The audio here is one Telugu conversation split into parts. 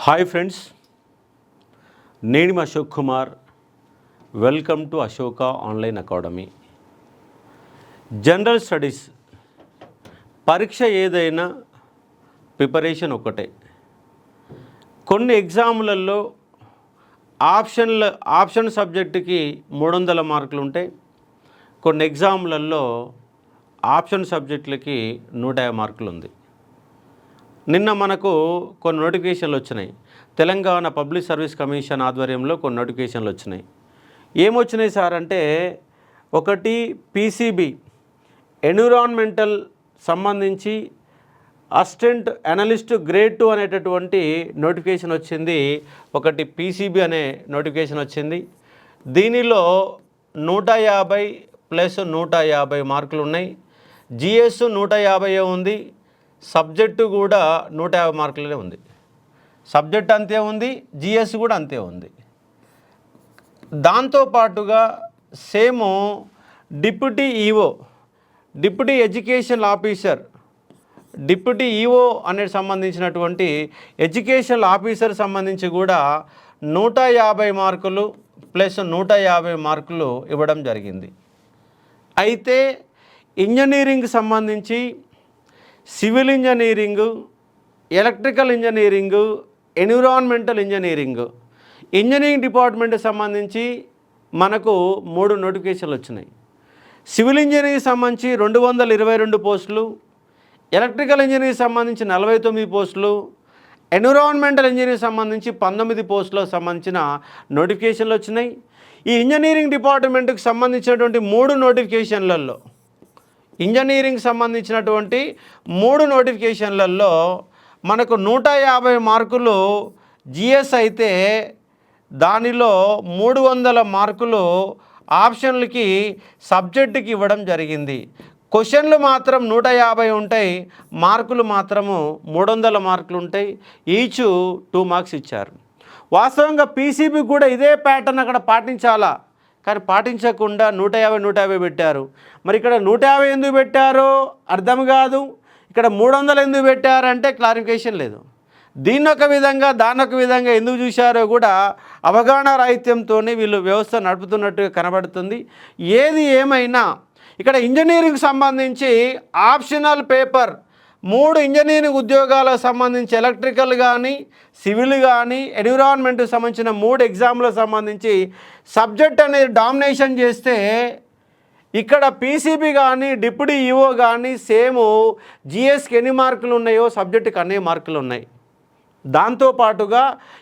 హాయ్ ఫ్రెండ్స్, నేను మీ Ashok Kumar. Welcome to Ashoka online academy. General studies పరీక్ష ఏదైనా ప్రిపరేషన్ ఒకటే. కొన్ని ఎగ్జాములలో ఆప్షన్ సబ్జెక్టుకి 300 మార్కులు ఉంటాయి. కొన్ని ఎగ్జాములలో ఆప్షన్ సబ్జెక్టులకి 150 మార్కులు ఉంది. నిన్న మనకు కొన్ని నోటిఫికేషన్లు వచ్చినాయి. తెలంగాణ పబ్లిక్ సర్వీస్ కమిషన్ ఆధ్వర్యంలో కొన్ని నోటిఫికేషన్లు వచ్చినాయి. ఏమొచ్చినాయి సార్ అంటే, ఒకటి పీసీబీ ఎన్విరాన్మెంటల్ సంబంధించి అసిస్టెంట్ అనలిస్ట్ గ్రేడ్ 2 అనేటటువంటి నోటిఫికేషన్ వచ్చింది. ఒకటి పీసీబీ అనే నోటిఫికేషన్ వచ్చింది. దీనిలో 150 ప్లస్ 150 మార్కులు ఉన్నాయి. జిఎస్ 150 ఉంది. సబ్జెక్టు కూడా 150 మార్కులనే ఉంది. సబ్జెక్ట్ అంతే ఉంది, జిఎస్ కూడా అంతే ఉంది. దాంతోపాటుగా same deputy EO, deputy education officer, deputy EO అనేది సంబంధించినటువంటి ఎడ్యుకేషన్ ఆఫీసర్ సంబంధించి కూడా 150 మార్కులు ప్లస్ 150 మార్కులు ఇవ్వడం జరిగింది. అయితే ఇంజనీరింగ్ సంబంధించి civil engineering, electrical engineering, environmental engineering డిపార్ట్మెంట్కి సంబంధించి మనకు 3 నోటిఫికేషన్లు వచ్చినాయి. సివిల్ ఇంజనీరింగ్ సంబంధించి 222 పోస్టులు, ఎలక్ట్రికల్ ఇంజనీరింగ్ సంబంధించి 49 పోస్టులు, ఎన్విరాన్మెంటల్ ఇంజనీరింగ్ సంబంధించి 19 పోస్టులకు సంబంధించిన నోటిఫికేషన్లు వచ్చినాయి. ఈ ఇంజనీరింగ్ డిపార్ట్మెంట్కి సంబంధించినటువంటి 3 నోటిఫికేషన్లలో, ఇంజనీరింగ్ సంబంధించినటువంటి 3 నోటిఫికేషన్లలో మనకు 150 మార్కులు జిఎస్ అయితే, దానిలో 300 మార్కులు ఆప్షన్లకి సబ్జెక్టుకి ఇవ్వడం జరిగింది. క్వశ్చన్లు మాత్రం 150 ఉంటాయి, మార్కులు మాత్రము 300 మార్కులు ఉంటాయి. ఈచ్ 2 మార్క్స్ ఇచ్చారు. వాస్తవంగా పీసీబీ కూడా ఇదే ప్యాటర్న్ అక్కడ పాటించాలా, కానీ పాటించకుండా 150 పెట్టారు. మరి ఇక్కడ 150 ఎందుకు పెట్టారో అర్థం కాదు. ఇక్కడ 300 ఎందుకు పెట్టారంటే క్లారిఫికేషన్ లేదు. దీన్నొక విధంగా దాన్నొక విధంగా ఎందుకు చూశారో కూడా అవగాహన రాహిత్యంతో వీళ్ళు వ్యవస్థ నడుపుతున్నట్టుగా కనబడుతుంది. ఏది ఏమైనా ఇక్కడ ఇంజనీరింగ్ సంబంధించి ఆప్షనల్ పేపర్ 3 ఇంజనీరింగ్ ఉద్యోగాలకు సంబంధించి ఎలక్ట్రికల్ కానీ, సివిల్ కానీ, ఎన్విరాన్మెంట్కి సంబంధించిన 3 ఎగ్జామ్లకు సంబంధించి సబ్జెక్ట్ అనేది డామినేషన్ చేస్తే, ఇక్కడ పీసీబీ కానీ డిప్యూటీ ఈఓ కానీ సేమ్ జిఎస్కి ఎన్ని మార్కులు ఉన్నాయో సబ్జెక్టుకి అన్ని మార్కులు ఉన్నాయి. దాంతోపాటుగా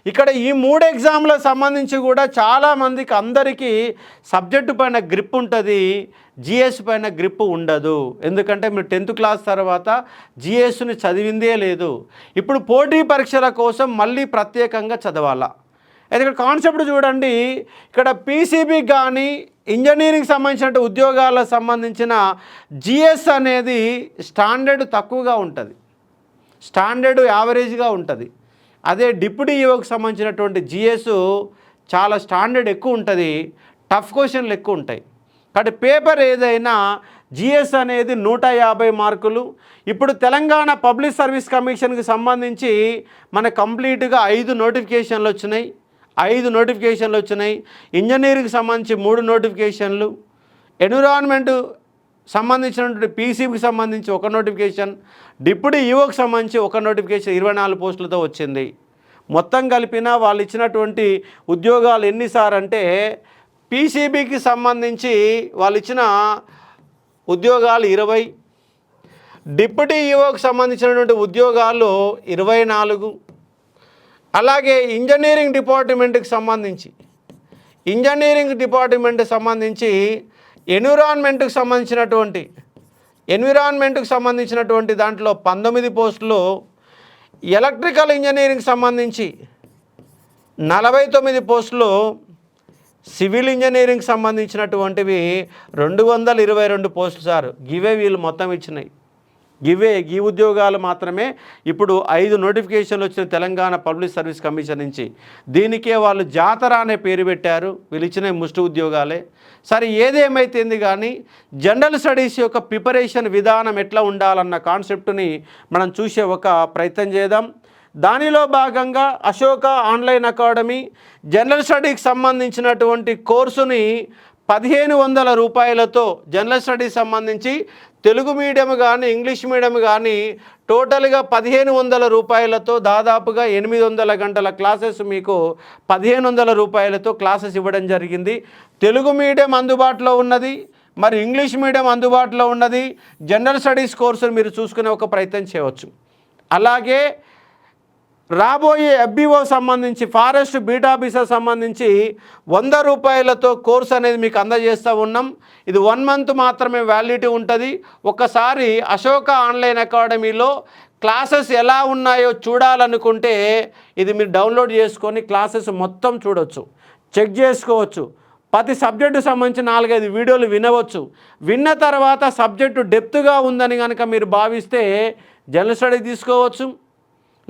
ఇక్కడ ఈ 3 ఎగ్జామ్లకు సంబంధించి కూడా చాలామందికి అందరికీ సబ్జెక్టు పైన గ్రిప్ ఉంటుంది, జిఎస్ పైన గ్రిప్ ఉండదు. ఎందుకంటే మీరు 10th క్లాస్ తర్వాత జిఎస్ని చదివిందే లేదు. ఇప్పుడు పోటీ పరీక్షల కోసం మళ్ళీ ప్రత్యేకంగా చదవాలా. అయితే ఇక్కడ కాన్సెప్ట్ చూడండి. ఇక్కడ పీసీబీ కానీ ఇంజనీరింగ్ సంబంధించిన ఉద్యోగాలకు సంబంధించిన జిఎస్ అనేది స్టాండర్డ్ తక్కువగా ఉంటుంది, స్టాండర్డ్ యావరేజ్గా ఉంటుంది. అదే డిప్యూటీ ఈఓకి సంబంధించినటువంటి జిఎస్ చాలా స్టాండర్డ్ ఎక్కువ ఉంటుంది, టఫ్ క్వశ్చన్లు ఎక్కువ ఉంటాయి. కాబట్టి పేపర్ ఏదైనా జిఎస్ అనేది 150 మార్కులు. ఇప్పుడు తెలంగాణ పబ్లిక్ సర్వీస్ కమిషన్కి సంబంధించి మన కంప్లీట్గా 5 నోటిఫికేషన్లు వచ్చినాయి. 5 నోటిఫికేషన్లు వచ్చినాయి. ఇంజనీరింగ్కి సంబంధించి 3 నోటిఫికేషన్లు, ఎన్విరాన్మెంట్ సంబంధించినటువంటి పీసీబీకి సంబంధించి 1 నోటిఫికేషన్, డిప్యూటీ ఈఓకి సంబంధించి 1 నోటిఫికేషన్ 24 పోస్టులతో వచ్చింది. మొత్తం కలిపిన వాళ్ళు ఇచ్చినటువంటి ఉద్యోగాలు ఎన్నిసార్ అంటే, పీసీబీకి సంబంధించి వాళ్ళు ఇచ్చిన ఉద్యోగాలు 20, డిప్యూటీ ఈఓకి సంబంధించినటువంటి ఉద్యోగాలు 24, అలాగే ఇంజనీరింగ్ డిపార్ట్మెంట్కి సంబంధించి ఎన్విరాన్మెంట్కి సంబంధించినటువంటి దాంట్లో 19 పోస్టులు, ఎలక్ట్రికల్ ఇంజనీరింగ్ సంబంధించి 49 పోస్టులు, సివిల్ ఇంజనీరింగ్ సంబంధించినటువంటివి 222 పోస్టులు సార్. గివే వీళ్ళు మొత్తం ఇచ్చినాయి. ఈ ఉద్యోగాలు మాత్రమే ఇప్పుడు 5 నోటిఫికేషన్లు వచ్చిన తెలంగాణ పబ్లిక్ సర్వీస్ కమిషన్ నుంచి. దీనికే వాళ్ళు జాతర అనే పేరు పెట్టారు. వీళ్ళు ఇచ్చిన ముష్టి ఉద్యోగాలే. సరే, ఏదేమైతుంది కానీ జనరల్ స్టడీస్ యొక్క ప్రిపరేషన్ విధానం ఎట్లా ఉండాలన్న కాన్సెప్ట్ని మనం చూసే ఒక ప్రయత్నం చేద్దాం. దానిలో భాగంగా అశోక ఆన్లైన్ అకాడమీ జనరల్ స్టడీకి సంబంధించినటువంటి కోర్సుని 1500 రూపాయలతో జనరల్ స్టడీస్ సంబంధించి తెలుగు మీడియం కానీ ఇంగ్లీష్ మీడియం కానీ టోటల్గా 1500 రూపాయలతో దాదాపుగా 800 గంటల క్లాసెస్ మీకు 1500 రూపాయలతో క్లాసెస్ ఇవ్వడం జరిగింది. తెలుగు మీడియం అందుబాటులో ఉన్నది, మరి ఇంగ్లీష్ మీడియం అందుబాటులో ఉన్నది. జనరల్ స్టడీస్ కోర్సును మీరు చూసుకునే ఒక ప్రయత్నం చేయవచ్చు. అలాగే రాబోయే FBO సంబంధించి ఫారెస్ట్ బీట్ ఆఫీసర్ సంబంధించి 100 రూపాయలతో కోర్స్ అనేది మీకు అందజేస్తూ ఉన్నాం. ఇది 1 మంత్ మాత్రమే వ్యాలిడిటీ ఉంటుంది. ఒకసారి అశోక ఆన్లైన్ అకాడమీలో క్లాసెస్ ఎలా ఉన్నాయో చూడాలనుకుంటే ఇది మీరు డౌన్లోడ్ చేసుకొని క్లాసెస్ మొత్తం చూడవచ్చు, చెక్ చేసుకోవచ్చు. ప్రతి సబ్జెక్టు సంబంధించి 4-5 వీడియోలు వినవచ్చు. విన్న తర్వాత సబ్జెక్టు డెప్త్గా ఉందని కనుక మీరు భావిస్తే జనరల్ స్టడీ తీసుకోవచ్చు,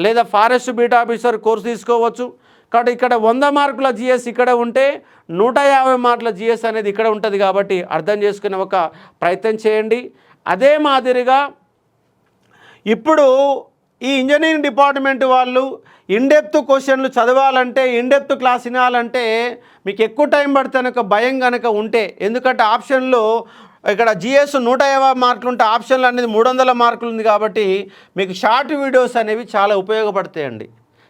లేదా ఫారెస్ట్ బీట్ ఆఫీసర్ కోర్సు తీసుకోవచ్చు. కాబట్టి ఇక్కడ 100 మార్కుల GS ఇక్కడ ఉంటే 150 మార్కుల GS అనేది ఇక్కడ ఉంటుంది. కాబట్టి అర్థం చేసుకునే ఒక ప్రయత్నం చేయండి. అదే మాదిరిగా ఇప్పుడు ఈ ఇంజనీరింగ్ డిపార్ట్మెంట్ వాళ్ళు ఇన్డెప్త్ క్వశ్చన్లు చదవాలంటే, ఇన్డెప్త్ క్లాస్ వినాలంటే మీకు ఎక్కువ టైం పడుతుంది ఒక భయం కనుక ఉంటే, ఎందుకంటే ఆప్షన్లో ఇక్కడ GS 150 మార్కులు ఉంటే ఆప్షన్లు అనేది 300 మార్కులు ఉంది. కాబట్టి మీకు షార్ట్ వీడియోస్ అనేవి చాలా ఉపయోగపడతాయండి.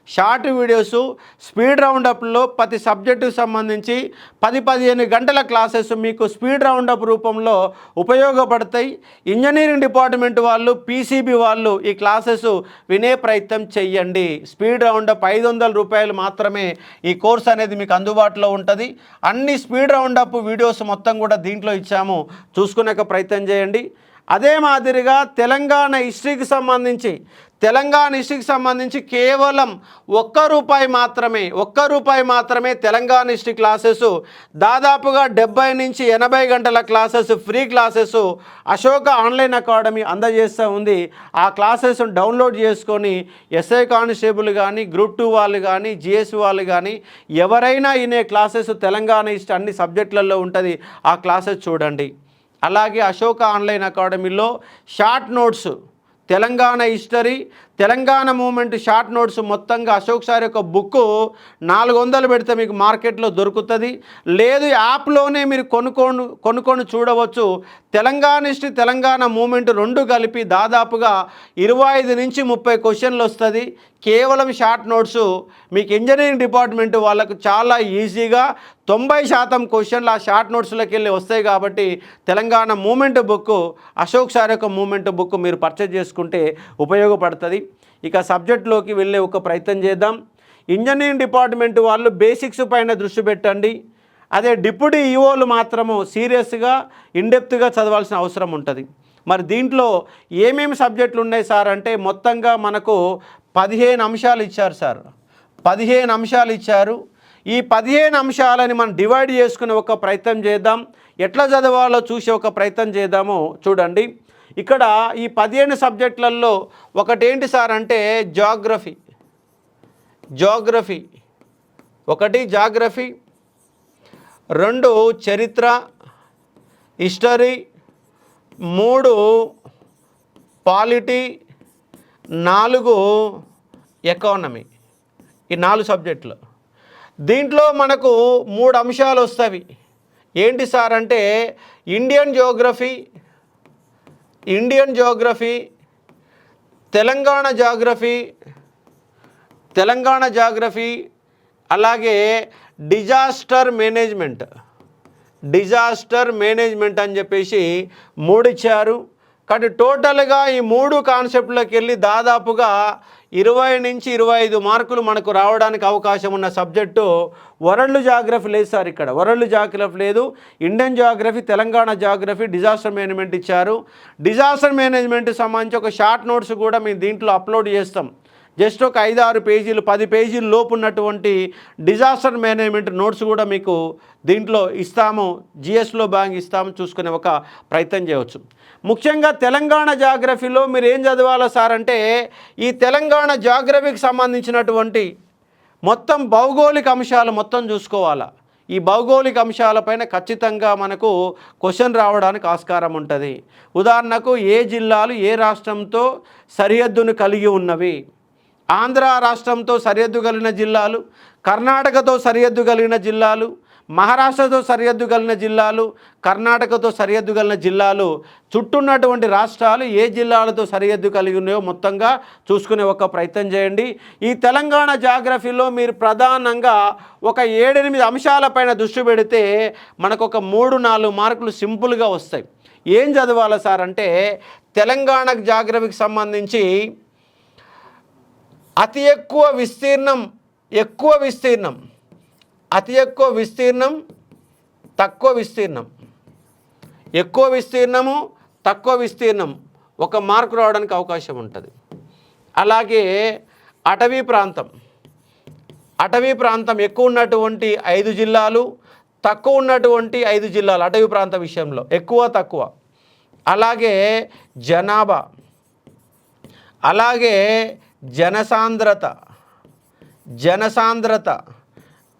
షార్ట్ వీడియోస్ స్పీడ్ రౌండప్లో ప్రతి సబ్జెక్టుకు సంబంధించి 10-15 గంటల క్లాసెస్ మీకు స్పీడ్ రౌండప్ రూపంలో ఉపయోగపడతాయి. ఇంజనీరింగ్ డిపార్ట్మెంట్ వాళ్ళు, PCB వాళ్ళు ఈ క్లాసెస్ వినే ప్రయత్నం చెయ్యండి. స్పీడ్ రౌండప్ 500 రూపాయలు మాత్రమే ఈ కోర్స్ అనేది మీకు అందుబాటులో ఉంటుంది. అన్ని స్పీడ్ రౌండప్ వీడియోస్ మొత్తం కూడా దీంట్లో ఇచ్చాము, చూసుకునే ప్రయత్నం చేయండి. అదే మాదిరిగా తెలంగాణ హిస్టరీకి సంబంధించి కేవలం ₹1 మాత్రమే తెలంగాణ హిస్టరీ క్లాసెస్ దాదాపుగా 70 నుంచి 80 గంటల classes free classes Ashoka online academy అందజేస్తూ ఉంది. ఆ క్లాసెస్ డౌన్లోడ్ చేసుకొని SI కానిస్టేబుల్ కానీ, గ్రూప్ 2 వాళ్ళు కానీ, GS వాళ్ళు కానీ ఎవరైనా ఇనే క్లాసెస్ తెలంగాణ హిస్టరీ అన్ని సబ్జెక్టులలో ఉంటుంది. ఆ క్లాసెస్ చూడండి. అలాగే అశోక ఆన్లైన్ అకాడమీలో short notes, Telangana history, Telangana movement short notes మొత్తంగా అశోక్ సార్ యొక్క బుక్ 400 పెడితే మీకు మార్కెట్లో దొరుకుతుంది. లేదు యాప్లోనే మీరు కొనుక్కొని చూడవచ్చు. తెలంగాణ హిస్టరీ, తెలంగాణ మూమెంట్ రెండు కలిపి దాదాపుగా 25 నుంచి 30 క్వశ్చన్లు వస్తుంది. కేవలం షార్ట్ నోట్స్ మీకు ఇంజనీరింగ్ డిపార్ట్మెంట్ వాళ్ళకు చాలా ఈజీగా 90% క్వశ్చన్లు ఆ షార్ట్ నోట్స్లోకి వెళ్ళి వస్తాయి. కాబట్టి Telangana movement book, Ashok sir యొక్క మూమెంట్ బుక్ మీరు పర్చేజ్ చేసుకుంటే ఉపయోగపడుతుంది. ఇక సబ్జెక్ట్లోకి వెళ్ళే ఒక ప్రయత్నం చేద్దాం. ఇంజనీరింగ్ డిపార్ట్మెంట్ వాళ్ళు బేసిక్స్ పైన దృష్టి పెట్టండి. అదే డిప్యూటీ ఈఓలు మాత్రము సీరియస్గా ఇన్డెప్త్గా చదవాల్సిన అవసరం ఉంటుంది. మరి దీంట్లో ఏమేమి సబ్జెక్టులు ఉన్నాయి సార్ అంటే మొత్తంగా మనకు 15 అంశాలు ఇచ్చారు సార్. 15 అంశాలు ఇచ్చారు. ఈ 15 అంశాలని మనం డివైడ్ చేసుకునే ఒక ప్రయత్నం చేద్దాం. ఎట్లా చదవాలో చూసే ఒక ప్రయత్నం చేద్దాము. చూడండి, ఇక్కడ ఈ 15 సబ్జెక్టులలో ఒకటేంటి సార్ అంటే జాగ్రఫీ. 1 జాగ్రఫీ, 2 చరిత్ర హిస్టరీ, 3 పాలిటీ, 4 ఎకానమీ. ఈ 4 సబ్జెక్టులు. దీంట్లో మనకు 3 అంశాలు వస్తాయి. ఏంటి సార్ అంటే ఇండియన్ జోగ్రఫీ, తెలంగాణ జాగ్రఫీ, అలాగే డిజాస్టర్ మేనేజ్మెంట్ అని చెప్పేసి 3 ఇచ్చారు. కాబట్టి టోటల్గా ఈ 3 కాన్సెప్ట్లోకి వెళ్ళి దాదాపుగా 20 నుంచి 25 మార్కులు మనకు రావడానికి అవకాశం ఉన్న సబ్జెక్టు వరల్డ్ జాగ్రఫీ లేదు సార్. ఇక్కడ వరల్డ్ జాగ్రఫీ లేదు. Indian geography, Telangana geography, disaster management ఇచ్చారు. డిజాస్టర్ మేనేజ్మెంట్ సంబంధించి ఒక షార్ట్ నోట్స్ కూడా మేము దీంట్లో అప్లోడ్ చేస్తాం. జస్ట్ ఒక 5-6 పేజీలు 10 పేజీల లోపు ఉన్నటువంటి డిజాస్టర్ మేనేజ్మెంట్ నోట్స్ కూడా మీకు దీంట్లో ఇస్తాము. GSలో భాగంగా ఇస్తాము, చూసుకునే ఒక ప్రయత్నం చేయవచ్చు. ముఖ్యంగా తెలంగాణ జాగ్రఫీలో మీరు ఏం చదవాలో సార్ అంటే ఈ తెలంగాణ జాగ్రఫీకి సంబంధించినటువంటి మొత్తం భౌగోళిక అంశాలు మొత్తం చూసుకోవాలా. ఈ భౌగోళిక అంశాలపైన ఖచ్చితంగా మనకు క్వశ్చన్ రావడానికి ఆస్కారం ఉంటుంది. ఉదాహరణకు ఏ జిల్లాలు ఏ రాష్ట్రంతో సరిహద్దును కలిగి ఉన్నవి, ఆంధ్ర రాష్ట్రంతో సరిహద్దు కలిగిన జిల్లాలు, కర్ణాటకతో సరిహద్దు కలిగిన జిల్లాలు, మహారాష్ట్రతో సరిహద్దు కలిగిన జిల్లాలు, కర్ణాటకతో సరిహద్దు కలిగిన జిల్లాలు, చుట్టూన్నటువంటి రాష్ట్రాలు ఏ జిల్లాలతో సరిహద్దు కలిగి ఉన్నాయో మొత్తంగా చూసుకునే ఒక ప్రయత్నం చేయండి. ఈ తెలంగాణ జాగ్రఫీలో మీరు ప్రధానంగా ఒక 7-8 అంశాలపైన దృష్టి పెడితే మనకు ఒక 3-4 మార్కులు సింపుల్గా వస్తాయి. ఏం చదవాలి సార్ అంటే, తెలంగాణ జాగ్రఫీకి సంబంధించి అతి ఎక్కువ విస్తీర్ణం, అతి ఎక్కువ విస్తీర్ణం, తక్కువ విస్తీర్ణం, ఎక్కువ విస్తీర్ణము, తక్కువ విస్తీర్ణం 1 మార్కు రావడానికి అవకాశం ఉంటుంది. అలాగే అటవీ ప్రాంతం ఎక్కువ ఉన్నటువంటి 5 జిల్లాలు, తక్కువ ఉన్నటువంటి 5 జిల్లాలు అటవీ ప్రాంత విషయంలో ఎక్కువ తక్కువ. అలాగే జనాభా, అలాగే జనసాంద్రత,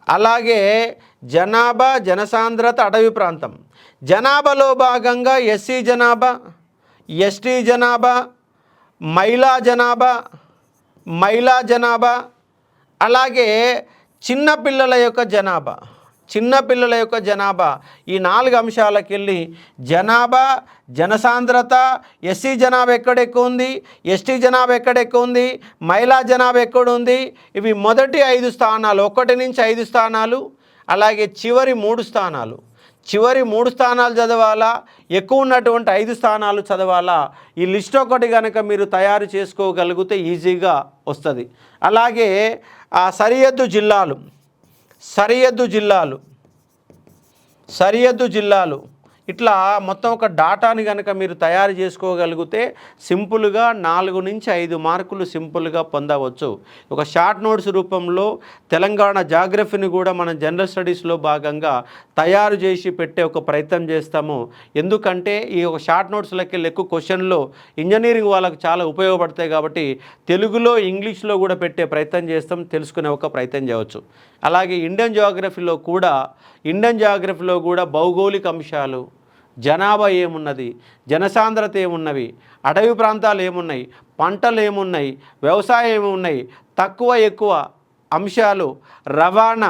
అలాగే జనసాంద్రత అటవీ ప్రాంతం. జనాభాలో భాగంగా ఎస్సీ జనాభా, ఎస్టీ జనాభా, మహిళా జనాభా, అలాగే చిన్నపిల్లల యొక్క జనాభా, ఈ 4 అంశాలకు వెళ్ళి జనాభా, జనసాంద్రత, ఎస్సీ జనాభా ఎక్కడ ఎక్కువ ఉంది, ఎస్టీ జనాభా ఎక్కడ ఎక్కువ ఉంది, మహిళా జనాభా ఎక్కడ ఉంది, ఇవి మొదటి 5 స్థానాలు, 1 నుంచి 5 స్థానాలు, అలాగే చివరి 3 స్థానాలు చదవాలా, ఎక్కువ ఉన్నటువంటి 5 స్థానాలు చదవాలా. ఈ లిస్ట్ ఒకటి కనుక మీరు తయారు చేసుకోగలిగితే ఈజీగా వస్తుంది. అలాగే ఆ సరిహద్దు జిల్లాలు ఇట్లా మొత్తం ఒక డాటాని కనుక మీరు తయారు చేసుకోగలిగితే సింపుల్గా 4 నుంచి 5 మార్కులు సింపుల్గా పొందవచ్చు. ఒక షార్ట్ నోట్స్ రూపంలో తెలంగాణ జాగ్రఫీని కూడా మనం జనరల్ స్టడీస్లో భాగంగా తయారు చేసి పెట్టే ఒక ప్రయత్నం చేస్తాము. ఎందుకంటే ఈ ఒక షార్ట్ నోట్స్లకి ఎక్కువ క్వశ్చన్లు ఇంజనీరింగ్ వాళ్ళకు చాలా ఉపయోగపడతాయి కాబట్టి తెలుగులో, ఇంగ్లీష్లో కూడా పెట్టే ప్రయత్నం చేస్తాం, తెలుసుకునే ఒక ప్రయత్నం చేయవచ్చు. అలాగే ఇండియన్ జాగ్రఫీలో కూడా భౌగోళిక అంశాలు, జనాభా ఏమున్నది, జనసాంద్రత ఏమున్నవి, అటవీ ప్రాంతాలు ఏమున్నాయి, పంటలు ఏమున్నాయి, వ్యవసాయం ఏమున్నాయి, తక్కువ ఎక్కువ అంశాలు, రవాణా,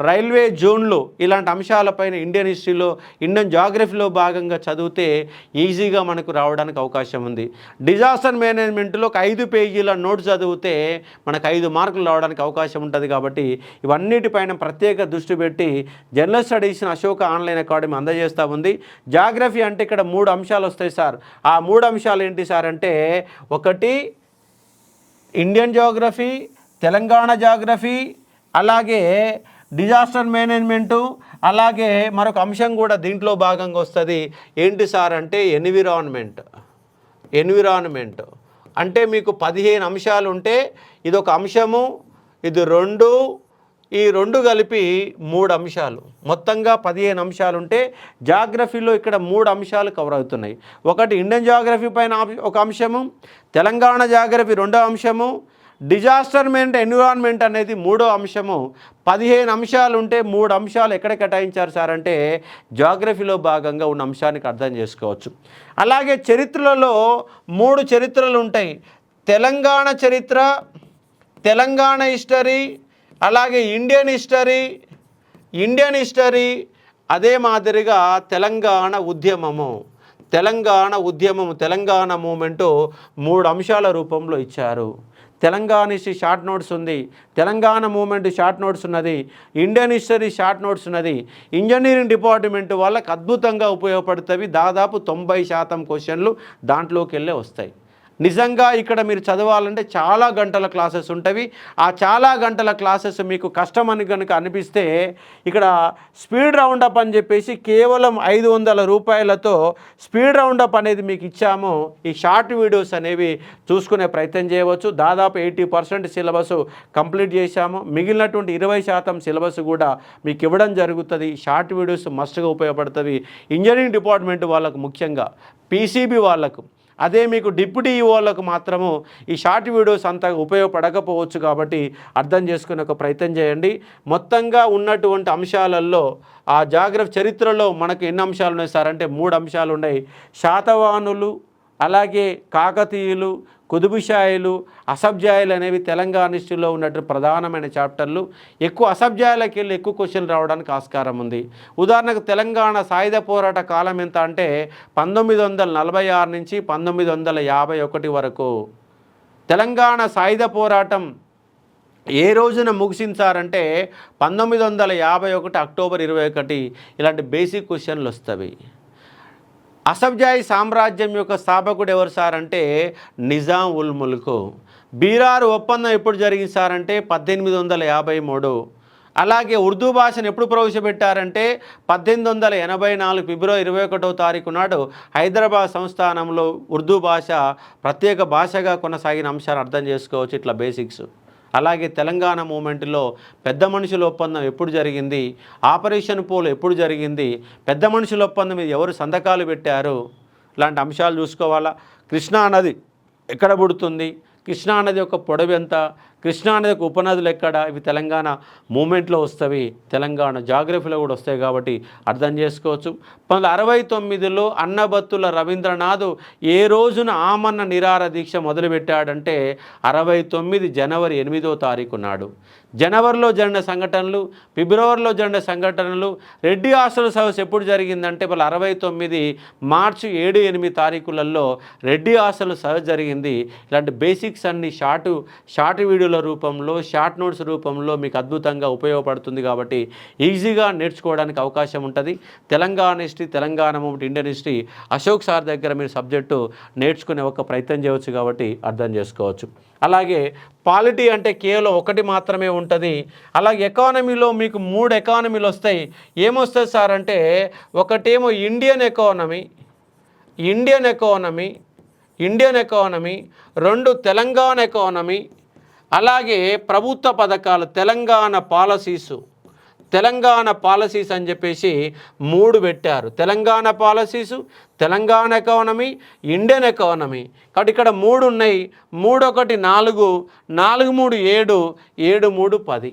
రైల్వే జోన్లు, ఇలాంటి అంశాలపైన ఇండియన్ జాగ్రఫీలో భాగంగా చదివితే ఈజీగా మనకు రావడానికి అవకాశం ఉంది. డిజాస్టర్ మేనేజ్మెంట్లో ఒక 5 పేజీల నోట్స్ చదివితే మనకు 5 మార్కులు రావడానికి అవకాశం ఉంటుంది. కాబట్టి ఇవన్నిటిపైన ప్రత్యేక దృష్టి పెట్టి జనరల్ స్టడీస్ని అశోక ఆన్లైన్ అకాడమీ అందజేస్తూ ఉంది. జాగ్రఫీ అంటే ఇక్కడ 3 అంశాలు వస్తాయి సార్. ఆ 3 అంశాలు ఏంటి సార్ అంటే, 1 ఇండియన్ జాగ్రఫీ, తెలంగాణ జాగ్రఫీ, అలాగే డిజాస్టర్ మేనేజ్మెంటు, అలాగే మరొక అంశం కూడా దీంట్లో భాగంగా వస్తుంది. ఏంటి సార్ అంటే ఎన్విరాన్మెంట్ అంటే మీకు 15 అంశాలు ఉంటే ఇదొక అంశము, ఇది 2, ఈ 2 కలిపి 3 అంశాలు, మొత్తంగా 15 అంశాలు ఉంటే జాగ్రఫీలో ఇక్కడ 3 అంశాలు కవర్ అవుతున్నాయి. 1 ఇండియన్ జాగ్రఫీ పైన ఒక అంశము, తెలంగాణ జాగ్రఫీ 2వ అంశము, డిజాస్టర్ ఎన్విరాన్మెంట్ అనేది 3వ అంశము. 15 అంశాలు ఉంటే 3 అంశాలు ఎక్కడ కేటాయించారు సార్ అంటే జాగ్రఫీలో భాగంగా ఉన్న అంశానికి అర్థం చేసుకోవచ్చు. అలాగే చరిత్రలలో 3 చరిత్రలు ఉంటాయి. తెలంగాణ చరిత్ర, తెలంగాణ హిస్టరీ, అలాగే ఇండియన్ హిస్టరీ, అదే మాదిరిగా తెలంగాణ ఉద్యమము, తెలంగాణ మూమెంటు 3 అంశాల రూపంలో ఇచ్చారు. తెలంగాణ హిస్టరీ షార్ట్ నోట్స్ ఉంది, తెలంగాణ మూమెంట్ షార్ట్ నోట్స్ ఉన్నది, ఇండియన్ హిస్టరీ షార్ట్ నోట్స్ ఉన్నది. ఇంజనీరింగ్ డిపార్ట్మెంట్ వాళ్ళకి అద్భుతంగా ఉపయోగపడుతుంది. దాదాపు 90% క్వశ్చన్లు దాంట్లోకి వెళ్ళే వస్తాయి. నిజంగా ఇక్కడ మీరు చదవాలంటే చాలా గంటల క్లాసెస్ ఉంటాయి. ఆ చాలా గంటల క్లాసెస్ మీకు కష్టం అని కనుక అనిపిస్తే ఇక్కడ స్పీడ్ రౌండప్ అని చెప్పేసి కేవలం 500 రూపాయలతో స్పీడ్ రౌండప్ అనేది మీకు ఇచ్చాము. ఈ షార్ట్ వీడియోస్ అనేవి చూసుకునే ప్రయత్నం చేయవచ్చు. దాదాపు 80% సిలబస్ కంప్లీట్ చేశాము. మిగిలినటువంటి 20% సిలబస్ కూడా మీకు ఇవ్వడం జరుగుతుంది. షార్ట్ వీడియోస్ మస్ట్గా ఉపయోగపడుతుంది ఇంజనీరింగ్ డిపార్ట్మెంట్ వాళ్ళకు, ముఖ్యంగా పీసీబీ వాళ్ళకు. అదే మీకు డిప్యూటీ ఈఓలకు మాత్రము ఈ షార్ట్ వీడియోస్ అంతగా ఉపయోగపడకపోవచ్చు. కాబట్టి అర్థం చేసుకునే ఒక ప్రయత్నం చేయండి. మొత్తంగా ఉన్నటువంటి అంశాలలో ఆ జాగ్రఫీ చరిత్రలో మనకు ఎన్ని అంశాలు ఉన్నాయి సార్ అంటే 3 అంశాలు ఉన్నాయి. శాతవాహనులు, అలాగే కాకతీయులు, కుతుబుషాయిలు, అసబ్జాయిలు అనేవి తెలంగాణ హిస్టరీలో ఉన్నటువంటి ప్రధానమైన చాప్టర్లు. ఎక్కువ అసబ్జాయిలకి వెళ్ళి ఎక్కువ క్వశ్చన్లు రావడానికి ఆస్కారం ఉంది. ఉదాహరణకు తెలంగాణ సాయుధ పోరాట కాలం ఎంత అంటే 1946 నుంచి 1951 వరకు. తెలంగాణ సాయుధ పోరాటం ఏ రోజున ముగిసించారంటే 1951 అక్టోబర్ 21. ఇలాంటి బేసిక్ క్వశ్చన్లు వస్తవి. అసబ్జాయి సామ్రాజ్యం యొక్క స్థాపకుడు ఎవరు సార్ అంటే నిజాం ఉల్ ముల్క్. బీరారు ఒప్పందం ఎప్పుడు జరిగింది సార్ అంటే 1853. అలాగే ఉర్దూ భాషను ఎప్పుడు ప్రవేశపెట్టారంటే 1884 ఫిబ్రవరి 21వ తారీఖు నాడు హైదరాబాద్ సంస్థానంలో ఉర్దూ భాష ప్రత్యేక భాషగా కొనసాగిన అంశాన్ని అర్థం చేసుకోవచ్చు. ఇట్లా బేసిక్స్. అలాగే తెలంగాణ మూమెంట్లో పెద్ద మనుషుల ఒప్పందం ఎప్పుడు జరిగింది, ఆపరేషన్ పోల్ ఎప్పుడు జరిగింది, పెద్ద మనుషుల ఒప్పందం మీద ఎవరు సంతకాలు పెట్టారు, ఇలాంటి అంశాలు చూసుకోవాలా. కృష్ణా నది ఎక్కడ పుడుతుంది, కృష్ణా నది యొక్క పొడవు ఎంత, కృష్ణా నది యొక్క ఉపనదులు ఎక్కడ, ఇవి తెలంగాణ మూమెంట్లో వస్తవి. తెలంగాణ జాగ్రఫీలో కూడా వస్తాయి కాబట్టి అర్థం చేసుకోవచ్చు. 1969లో అన్నబత్తుల రవీంద్రనాథ్ ఏ రోజున ఆమరణ నిరాహార దీక్ష మొదలుపెట్టాడంటే 69 జనవరి 8వ తారీఖు నాడు. జనవరిలో జరిగిన సంఘటనలు, ఫిబ్రవరిలో జరిగిన సంఘటనలు. రెడ్డి హాస్టల్ సర్వీస్ ఎప్పుడు జరిగిందంటే 69 మార్చి 7, 8 తారీఖులలో రెడ్డి హాస్టల్ సర్వీస్ జరిగింది. ఇలాంటి బేసిక్స్ అన్ని షార్ట్ వీడియోల రూపంలో, షార్ట్ నోట్స్ రూపంలో మీకు అద్భుతంగా ఉపయోగపడుతుంది కాబట్టి ఈజీగా నేర్చుకోవడానికి అవకాశం ఉంటుంది. Telangana history, Telangana movement, Indian history Ashok sir దగ్గర మీరు సబ్జెక్టు నేర్చుకునే ఒక ప్రయత్నం చేయవచ్చు కాబట్టి అర్థం చేసుకోవచ్చు. అలాగే పాలిటీ అంటే కేవలం ఒకటి మాత్రమే ఉంటుంది. అలాగే ఎకానమీలో మీకు 3 ఎకానమీలు వస్తాయి. ఏమొస్తుంది సార్ అంటే ఒకటేమో ఇండియన్ ఎకానమీ, 2 తెలంగాణ ఎకానమీ, అలాగే ప్రభుత్వ పథకాలు తెలంగాణ పాలసీస్ అని చెప్పేసి 3 పెట్టారు. Telangana పాలసీసు, Telangana economy, Indian economy. కాబట్టి ఇక్కడ 3 ఉన్నాయి. 3 1 4, 4 3 7, 7 3 10.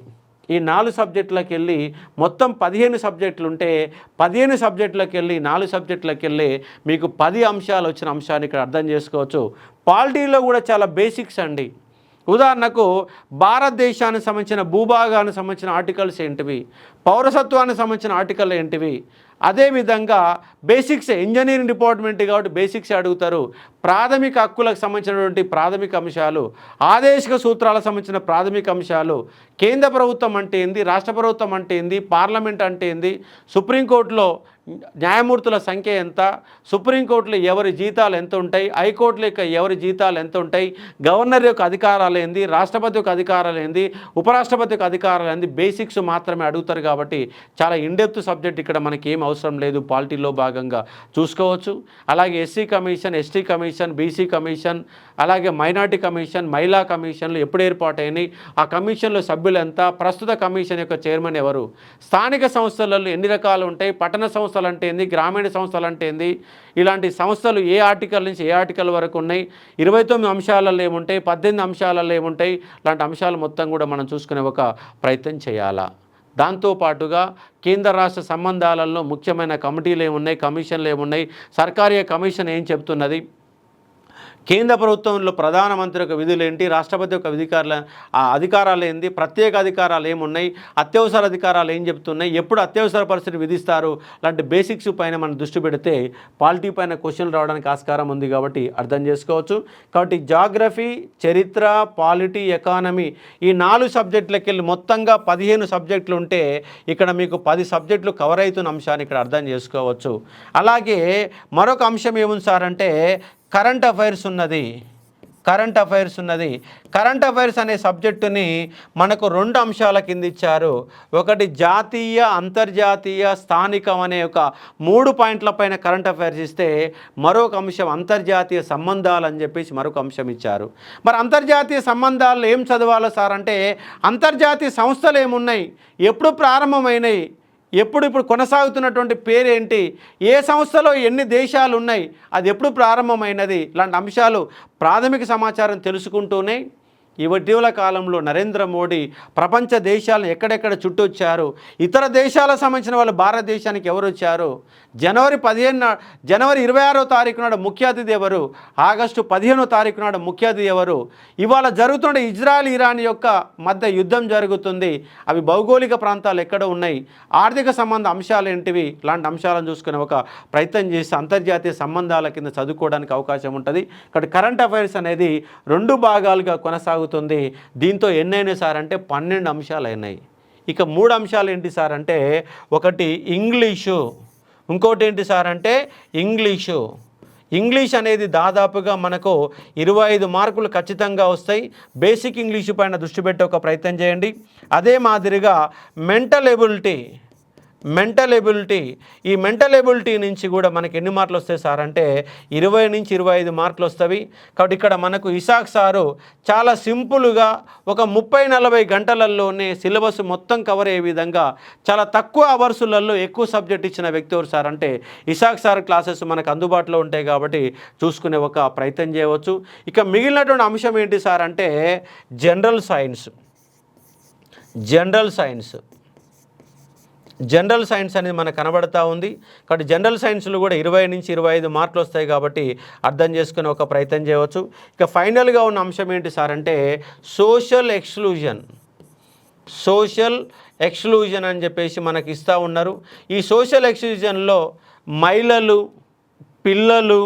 ఈ 4 సబ్జెక్టులకు వెళ్ళి మొత్తం 15 సబ్జెక్టులు ఉంటే 15 సబ్జెక్టులకు వెళ్ళి 4 సబ్జెక్టులకు వెళ్ళి మీకు 10 అంశాలు వచ్చిన అంశాన్ని ఇక్కడ అర్థం చేసుకోవచ్చు. పాలిటీలో కూడా చాలా బేసిక్స్ అండి. ఉదాహరణకు భారతదేశానికి సంబంధించిన భూభాగానికి సంబంధించిన ఆర్టికల్స్ ఏంటివి, పౌరసత్వానికి సంబంధించిన ఆర్టికల్ ఏంటివి. అదేవిధంగా బేసిక్స్, ఇంజనీరింగ్ డిపార్ట్మెంట్ కాబట్టి బేసిక్స్ అడుగుతారు. ప్రాథమిక హక్కులకు సంబంధించినటువంటి ప్రాథమిక అంశాలు, ఆదేశిక సూత్రాలకు సంబంధించిన ప్రాథమిక అంశాలు, కేంద్ర ప్రభుత్వం అంటే ఏంది, రాష్ట్ర ప్రభుత్వం అంటే ఏంది, పార్లమెంట్ అంటే ఏంది, సుప్రీంకోర్టులో న్యాయమూర్తుల సంఖ్య ఎంత, సుప్రీంకోర్టులో ఎవరి జీతాలు ఎంత ఉంటాయి, హైకోర్టుల యొక్క ఎవరి జీతాలు ఎంత ఉంటాయి, గవర్నర్ యొక్క అధికారాలు ఏంది, రాష్ట్రపతి యొక్క అధికారాలు ఏంది, ఉపరాష్ట్రపతి యొక్క అధికారాలు ఏంది, బేసిక్స్ మాత్రమే అడుగుతారు కాబట్టి చాలా ఇన్డెప్త్ సబ్జెక్ట్ ఇక్కడ మనకి ఏం అవసరం లేదు. పాలిటీలో భాగంగా చూసుకోవచ్చు. అలాగే SC commission, ST commission, BC commission, అలాగే మైనార్టీ కమిషన్, మహిళా కమిషన్లు ఎప్పుడు ఏర్పాటైనాయి, ఆ కమిషన్లో సభ్యులు ఎంత, ప్రస్తుత కమిషన్ యొక్క చైర్మన్ ఎవరు, స్థానిక సంస్థలలో ఎన్ని రకాలు ఉంటాయి, పట్టణ సంస్థలు అంటే ఏంది, గ్రామీణ సంస్థలు అంటే ఏంది, ఇలాంటి సంస్థలు ఏ ఆర్టికల్ నుంచి ఏ ఆర్టికల్ వరకు ఉన్నాయి, 29 అంశాలలో ఏముంటాయి, 18 అంశాలలో ఏముంటాయి, ఇలాంటి అంశాలు మొత్తం కూడా మనం చూసుకునే ఒక ప్రయత్నం చేయాలా. దాంతోపాటుగా కేంద్ర రాష్ట్ర సంబంధాలలో ముఖ్యమైన కమిటీలు ఏమున్నాయి, కమిషన్లు ఏమున్నాయి, సర్కారీ కమిషన్ ఏం చెప్తున్నది, కేంద్ర ప్రభుత్వంలో ప్రధానమంత్రి యొక్క విధులు ఏంటి, రాష్ట్రపతి యొక్క అధికారాలు ఏంటి, ప్రత్యేక అధికారాలు ఏమున్నాయి, అత్యవసర అధికారాలు ఏం చెప్తున్నాయి, ఎప్పుడు అత్యవసర పరిస్థితి విధిస్తారు, లాంటి బేసిక్స్ పైన మనం దృష్టి పెడితే పాలిటీ పైన క్వశ్చన్లు రావడానికి ఆస్కారం ఉంది కాబట్టి అర్థం చేసుకోవచ్చు. కాబట్టి జాగ్రఫీ, చరిత్ర, పాలిటీ, ఎకానమీ ఈ 4 సబ్జెక్టులకి వెళ్ళి మొత్తంగా 15 సబ్జెక్టులు ఉంటే ఇక్కడ మీకు 10 సబ్జెక్టులు కవర్ అవుతున్న అంశాన్ని ఇక్కడ అర్థం చేసుకోవచ్చు. అలాగే మరొక అంశం ఏముంది సార్ అంటే కరెంట్ అఫైర్స్ ఉన్నది. కరెంట్ అఫైర్స్ అనే సబ్జెక్టుని మనకు 2 అంశాల కింద ఇచ్చారు. ఒకటి జాతీయ, అంతర్జాతీయ, స్థానికం అనే ఒక 3 పాయింట్ల పైన కరెంట్ అఫైర్స్ ఇస్తే మరొక అంశం అంతర్జాతీయ సంబంధాలు అని చెప్పేసి మరొక అంశం ఇచ్చారు. మరి అంతర్జాతీయ సంబంధాలు ఏం చదవాలో సార్ అంటే అంతర్జాతీయ సంస్థలు ఏమున్నాయి, ఎప్పుడు ప్రారంభమైనాయి, ఇప్పుడు కొనసాగుతున్నటువంటి పేరేంటి, ఏ సంస్థలో ఎన్ని దేశాలు ఉన్నాయి, అది ఎప్పుడు ప్రారంభమైనది, ఇలాంటి అంశాలు ప్రాథమిక సమాచారం తెలుసుకుంటూనే ఇటీవల కాలంలో నరేంద్ర మోడీ ప్రపంచ దేశాలను ఎక్కడెక్కడ చుట్టొచ్చారు, ఇతర దేశాలకు సంబంధించిన వాళ్ళు భారతదేశానికి ఎవరు వచ్చారు, జనవరి 26వ తారీఖు నాడు ముఖ్య అతిథి ఎవరు, ఆగస్టు 15వ తారీఖు నాడు ముఖ్య అతిథి ఎవరు, ఇవాళ జరుగుతున్న ఇజ్రాయెల్ ఇరాన్ యొక్క మధ్య యుద్ధం జరుగుతుంది, అవి భౌగోళిక ప్రాంతాలు ఎక్కడ ఉన్నాయి, ఆర్థిక సంబంధ అంశాలు ఏంటివి, ఇలాంటి అంశాలను చూసుకునే ఒక ప్రయత్నం చేసి అంతర్జాతీయ సంబంధాల కింద చదువుకోవడానికి అవకాశం ఉంటుంది. ఇక్కడ కరెంట్ అఫైర్స్ అనేది 2 భాగాలుగా కొనసాగుతుంది. దీంతో ఎన్నైనా సార్ అంటే 12 అంశాలు అయినాయి. ఇక 3 అంశాలు ఏంటి సార్ అంటే, ఒకటి ఇంగ్లీషు, ఇంకోటి ఏంటి సార్ అంటే ఇంగ్లీష్ అనేది దాదాపుగా మనకు 25 మార్కులు ఖచ్చితంగా వస్తాయి. బేసిక్ ఇంగ్లీషు పైన దృష్టి పెట్టే ఒక ప్రయత్నం చేయండి. అదే మాదిరిగా మెంటల్ ఎబిలిటీ, ఈ మెంటల్ ఎబిలిటీ నుంచి కూడా మనకి ఎన్ని మార్కులు వస్తాయి సార్ అంటే 20 నుంచి 25 మార్కులు వస్తాయి. కాబట్టి ఇక్కడ మనకు ఇసాక్ సారు చాలా సింపుల్గా ఒక 30-40 గంటలలోనే సిలబస్ మొత్తం కవర్ అయ్యే విధంగా చాలా తక్కువ అవర్సులలో ఎక్కువ సబ్జెక్ట్ ఇచ్చిన వ్యక్తి ఎవరు సార్ అంటే ఇసాక్ సార్ క్లాసెస్ మనకు అందుబాటులో ఉంటాయి కాబట్టి చూసుకునే ఒక ప్రయత్నం చేయవచ్చు. ఇక మిగిలినటువంటి అంశం ఏంటి సార్ అంటే జనరల్ సైన్స్ అనేది మనకు కనబడతా ఉంది. కాబట్టి జనరల్ సైన్స్లో కూడా 20 నుంచి 25 మార్కులు వస్తాయి కాబట్టి అర్థం చేసుకునే ఒక ప్రయత్నం చేయవచ్చు. ఇక ఫైనల్గా ఉన్న అంశం ఏంటి సార్ అంటే సోషల్ ఎక్స్క్లూజన్ అని చెప్పేసి మనకి ఇస్తూ ఉన్నారు. ఈ సోషల్ ఎక్స్క్లూజన్లో మహిళలు, పిల్లలు,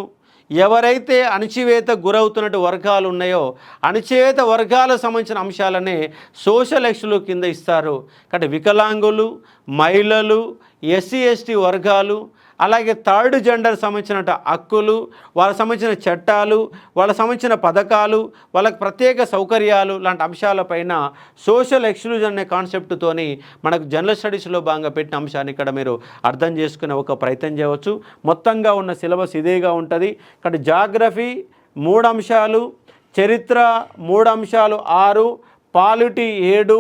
ఎవరైతే అణచివేత గురవుతున్నట్టు వర్గాలు ఉన్నాయో అణచివేత వర్గాలకు సంబంధించిన అంశాలనే సోషల్ ఎక్స్క్లూజన్ కింద ఇస్తారు. కాబట్టి వికలాంగులు, మహిళలు, ఎస్సీ ఎస్టీ వర్గాలు, అలాగే థర్డ్ జెండర్ సంబంధించిన హక్కులు, వాళ్ళకి సంబంధించిన చట్టాలు, వాళ్ళకి సంబంధించిన పథకాలు, వాళ్ళకి ప్రత్యేక సౌకర్యాలు లాంటి అంశాలపైన సోషల్ ఎక్స్క్లూజన్ అనే కాన్సెప్ట్తోని మనకు జనరల్ స్టడీస్లో భాగంగా పెట్టిన అంశాన్ని ఇక్కడ మీరు అర్థం చేసుకునే ఒక ప్రయత్నం చేయవచ్చు. మొత్తంగా ఉన్న సిలబస్ ఇదేగా ఉంటుంది. ఇక్కడ జాగ్రఫీ 3 అంశాలు, చరిత్ర 3 అంశాలు 6, పాలిటీ 7,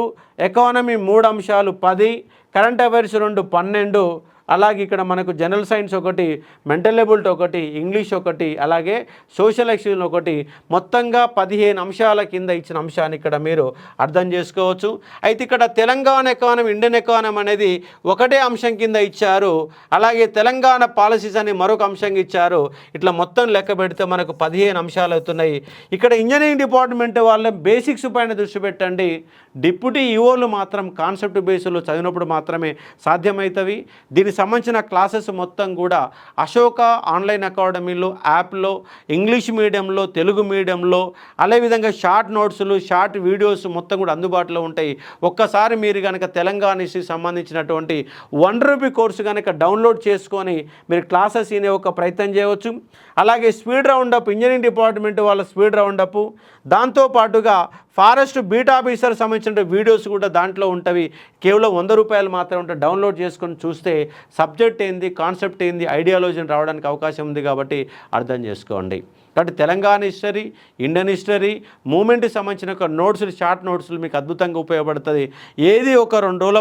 ఎకానమీ 3 అంశాలు 10, కరెంట్ అఫైర్స్ 2 12, అలాగే ఇక్కడ మనకు general science 1, mental ability 1, English 1, అలాగే సోషల్ ఎక్స్క్లూజన్ 1, మొత్తంగా 15 అంశాల కింద ఇచ్చిన అంశాన్ని ఇక్కడ మీరు అర్థం చేసుకోవచ్చు. అయితే ఇక్కడ తెలంగాణ ఎకానమీ, ఇండియన్ ఎకానమీ అనేది ఒకటే అంశం కింద ఇచ్చారు, అలాగే తెలంగాణ పాలసీస్ అని మరొక అంశంగా ఇచ్చారు. ఇట్లా మొత్తం లెక్క పెడితే మనకు 15 అంశాలు అవుతున్నాయి. ఇక్కడ ఇంజనీరింగ్ డిపార్ట్మెంట్ వాళ్ళ బేసిక్స్ పైన దృష్టి పెట్టండి. డిప్యూటీ ఈఓలు మాత్రం కాన్సెప్ట్ బేస్లో చదివినప్పుడు మాత్రమే సాధ్యమవుతాయి. దీనికి సంబంధించిన క్లాసెస్ మొత్తం కూడా అశోక ఆన్లైన్ అకాడమీలో యాప్లో ఇంగ్లీష్ మీడియంలో, తెలుగు మీడియంలో, అదేవిధంగా షార్ట్ నోట్స్లు, షార్ట్ వీడియోస్ మొత్తం కూడా అందుబాటులో ఉంటాయి. ఒక్కసారి మీరు కనుక తెలంగాణ హిస్టరీకి సంబంధించినటువంటి ₹1 కోర్సు కనుక డౌన్లోడ్ చేసుకొని మీరు క్లాసెస్ వినే ఒక ప్రయత్నం చేయవచ్చు. అలాగే స్పీడ్ రౌండప్, ఇంజనీరింగ్ డిపార్ట్మెంట్ వాళ్ళ స్పీడ్ రౌండప్, దాంతోపాటుగా ఫారెస్ట్ బీట్ ఆఫీసర్ సంబంధించిన వీడియోస్ కూడా దాంట్లో ఉంటవి. కేవలం ₹100 మాత్రమే ఉంటాయి. డౌన్లోడ్ చేసుకొని చూస్తే సబ్జెక్ట్ ఏంది, కాన్సెప్ట్ ఏంది, ఐడియాలజీని రావడానికి అవకాశం ఉంది కాబట్టి అర్థం చేసుకోండి. కాబట్టి తెలంగాణ హిస్టరీ, ఇండియన్ హిస్టరీ, మూమెంట్కి సంబంధించిన ఒక నోట్స్లు, షార్ట్ నోట్స్లు మీకు అద్భుతంగా ఉపయోగపడుతుంది. ఏది ఒక 2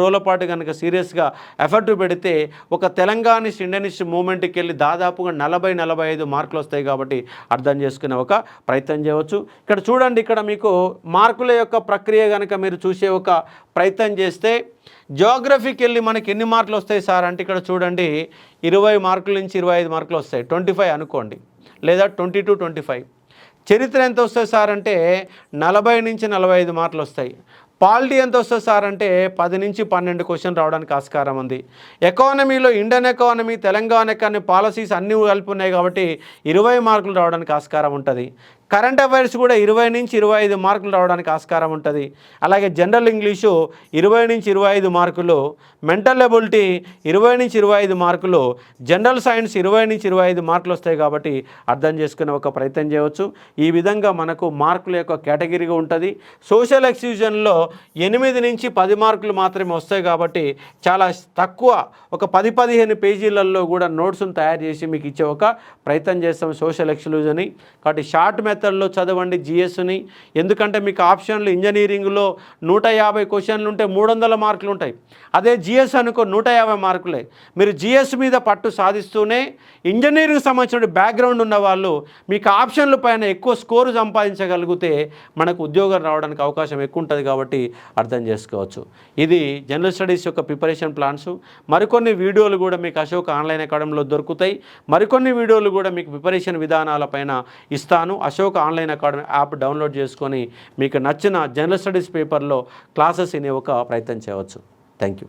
రోజుల పాటు కనుక సీరియస్గా ఎఫర్ట్ పెడితే ఒక తెలంగాణ హిస్టరీ, ఇండియన్ హిస్టరీ మూమెంట్కి వెళ్ళి దాదాపుగా 40-45 మార్కులు వస్తాయి కాబట్టి అర్థం చేసుకునే ఒక ప్రయత్నం చేయవచ్చు. ఇక్కడ చూడండి, ఇక్కడ మీకు మార్కుల యొక్క ప్రక్రియ కనుక మీరు చూసే ఒక ప్రయత్నం చేస్తే జియోగ్రఫీకి వెళ్ళి మనకి ఎన్ని మార్కులు వస్తాయి సార్ అంటే ఇక్కడ చూడండి 20 మార్కుల నుంచి 25 మార్కులు వస్తాయి, 25 అనుకోండి, లేదా 22-25. చరిత్ర ఎంత వస్తుంది సార్ అంటే 40 నుంచి 45 మార్కులు వస్తాయి. పాలిటీ ఎంత వస్తుంది సార్ అంటే 10 నుంచి 12 క్వశ్చన్ రావడానికి ఆస్కారం ఉంది. ఎకానమీలో Indian economy, Telangana economy policies అన్నీ కలిపి ఉన్నాయి కాబట్టి 20 మార్కులు రావడానికి ఆస్కారం ఉంటుంది. కరెంట్ అఫైర్స్ కూడా 20 నుంచి 25 మార్కులు రావడానికి ఆస్కారం ఉంటుంది. అలాగే జనరల్ ఇంగ్లీషు 20 నుంచి 25 మార్కులు, మెంటల్ ఎబిలిటీ 20 నుంచి 25 మార్కులు, జనరల్ సైన్స్ 20 నుంచి 25 మార్కులు వస్తాయి కాబట్టి అర్థం చేసుకునే ఒక ప్రయత్నం చేయవచ్చు. ఈ విధంగా మనకు మార్కుల యొక్క కేటగిరీగా ఉంటుంది. సోషల్ ఎక్స్క్లూజన్లో 8 నుంచి 10 మార్కులు మాత్రమే వస్తాయి కాబట్టి చాలా తక్కువ, ఒక 10-15 పేజీలలో కూడా నోట్స్ను తయారు చేసి మీకు ఇచ్చే ఒక ప్రయత్నం చేస్తాం సోషల్ ఎక్స్క్లూజన్. కాబట్టి షార్ట్ మెథడ్ మెథడ్లో చదవండి జిఎస్ని. ఎందుకంటే మీకు ఆప్షన్లు ఇంజనీరింగ్లో 150 క్వశ్చన్లు ఉంటే 300 మార్కులు ఉంటాయి. అదే జిఎస్ అనుకో 150 మార్కులే. మీరు జిఎస్ మీద పట్టు సాధిస్తూనే ఇంజనీరింగ్ సంబంధించిన బ్యాక్గ్రౌండ్ ఉన్న వాళ్ళు మీకు ఆప్షన్ల పైన ఎక్కువ స్కోరు సంపాదించగలిగితే మనకు ఉద్యోగం రావడానికి అవకాశం ఎక్కువ ఉంటుంది కాబట్టి అర్థం చేసుకోవచ్చు. ఇది జనరల్ స్టడీస్ యొక్క ప్రిపరేషన్ ప్లాన్స్. మరికొన్ని వీడియోలు కూడా మీకు అశోక్ ఆన్లైన్ అకాడమీలో దొరుకుతాయి. మరికొన్ని వీడియోలు కూడా మీకు ప్రిపరేషన్ విధానాలపైన ఇస్తాను. Ashok online academy app download చేసుకొని మీకు నచ్చిన జనరల్ స్టడీస్ పేపర్లో క్లాసెస్ వినే ఒక ప్రయత్నం చేయవచ్చు. Thank you.